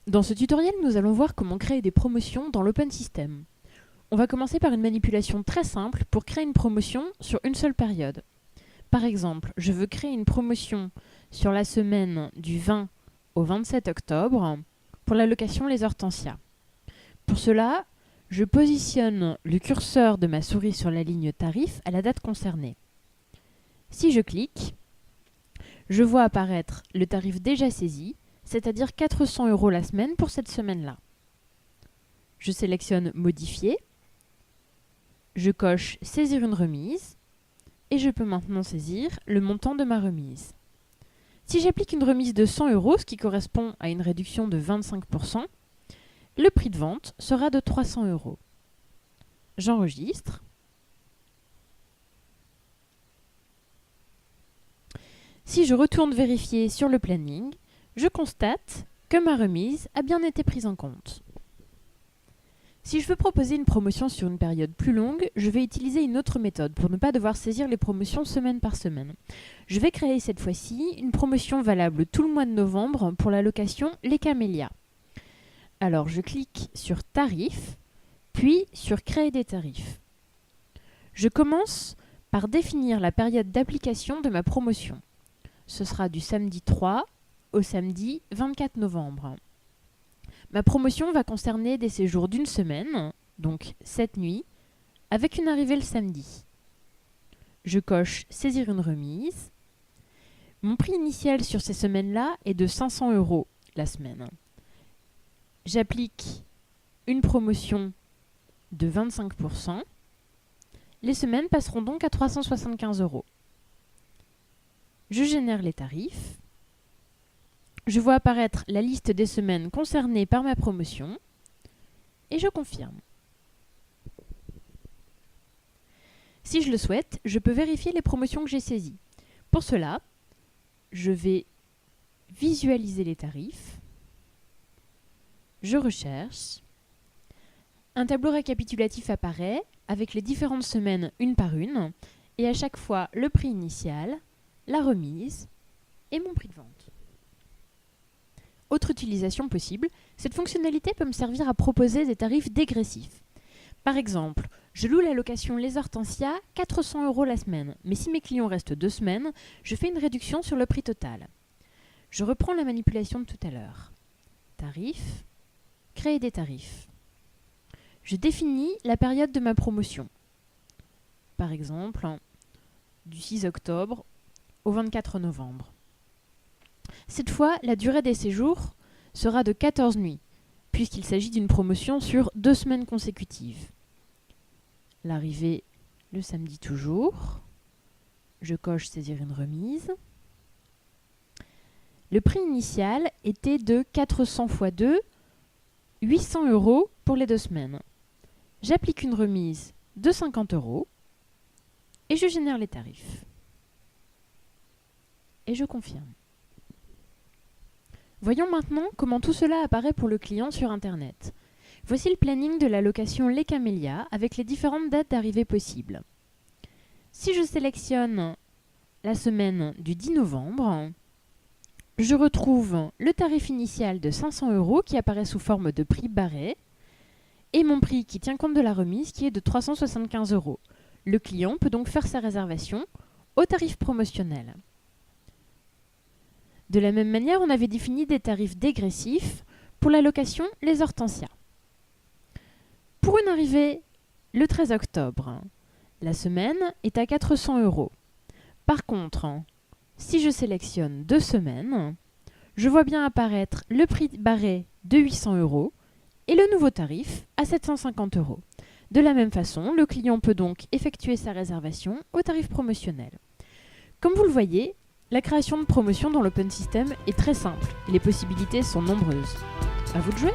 Dans ce tutoriel, nous allons voir comment créer des promotions dans l'Open System. On va commencer par une manipulation très simple pour créer une promotion sur une seule période. Par exemple, je veux créer une promotion sur la semaine du 20 au 27 octobre pour la location Les Hortensias. Pour cela, je positionne le curseur de ma souris sur la ligne tarif à la date concernée. Si je clique, je vois apparaître le tarif déjà saisi, c'est-à-dire 400 € la semaine pour cette semaine-là. Je sélectionne Modifier, je coche Saisir une remise et je peux maintenant saisir le montant de ma remise. Si j'applique une remise de 100 €, ce qui correspond à une réduction de 25%, le prix de vente sera de 300 €. J'enregistre. Si je retourne vérifier sur le planning, je constate que ma remise a bien été prise en compte. Si je veux proposer une promotion sur une période plus longue, je vais utiliser une autre méthode pour ne pas devoir saisir les promotions semaine par semaine. Je vais créer cette fois-ci une promotion valable tout le mois de novembre pour la location Les Camélias. Alors je clique sur Tarifs, puis sur Créer des tarifs. Je commence par définir la période d'application de ma promotion. Ce sera du samedi 3 au samedi 24 novembre. Ma promotion va concerner des séjours d'une semaine, donc 7 nuits, avec une arrivée le samedi. Je coche Saisir une remise. Mon prix initial sur ces semaines-là est de 500 € la semaine. J'applique une promotion de 25%. Les semaines passeront donc à 375 €. Je génère les tarifs. Je vois apparaître la liste des semaines concernées par ma promotion et je confirme. Si je le souhaite, je peux vérifier les promotions que j'ai saisies. Pour cela, je vais visualiser les tarifs. Je recherche. Un tableau récapitulatif apparaît avec les différentes semaines une par une et à chaque fois le prix initial, la remise et mon prix de vente. Autre utilisation possible, cette fonctionnalité peut me servir à proposer des tarifs dégressifs. Par exemple, je loue la location Les Hortensias 400 € la semaine, mais si mes clients restent 2 semaines, je fais une réduction sur le prix total. Je reprends la manipulation de tout à l'heure. Tarif, créer des tarifs. Je définis la période de ma promotion. Par exemple, du 6 octobre au 24 novembre. Cette fois, la durée des séjours sera de 14 nuits, puisqu'il s'agit d'une promotion sur 2 semaines consécutives. L'arrivée le samedi toujours. Je coche Saisir une remise. Le prix initial était de 400 x 2, 800 € pour les 2 semaines. J'applique une remise de 50 € et je génère les tarifs. Et je confirme. Voyons maintenant comment tout cela apparaît pour le client sur Internet. Voici le planning de la location Les Camélias avec les différentes dates d'arrivée possibles. Si je sélectionne la semaine du 10 novembre, je retrouve le tarif initial de 500 € qui apparaît sous forme de prix barré et mon prix qui tient compte de la remise qui est de 375 €. Le client peut donc faire sa réservation au tarif promotionnel. De la même manière, on avait défini des tarifs dégressifs pour la location Les Hortensias. Pour une arrivée le 13 octobre, la semaine est à 400 €. Par contre, si je sélectionne 2 semaines, je vois bien apparaître le prix barré de 800 € et le nouveau tarif à 750 €. De la même façon, le client peut donc effectuer sa réservation au tarif promotionnel. Comme vous le voyez, la création de promotions dans l'Open System est très simple et les possibilités sont nombreuses. À vous de jouer!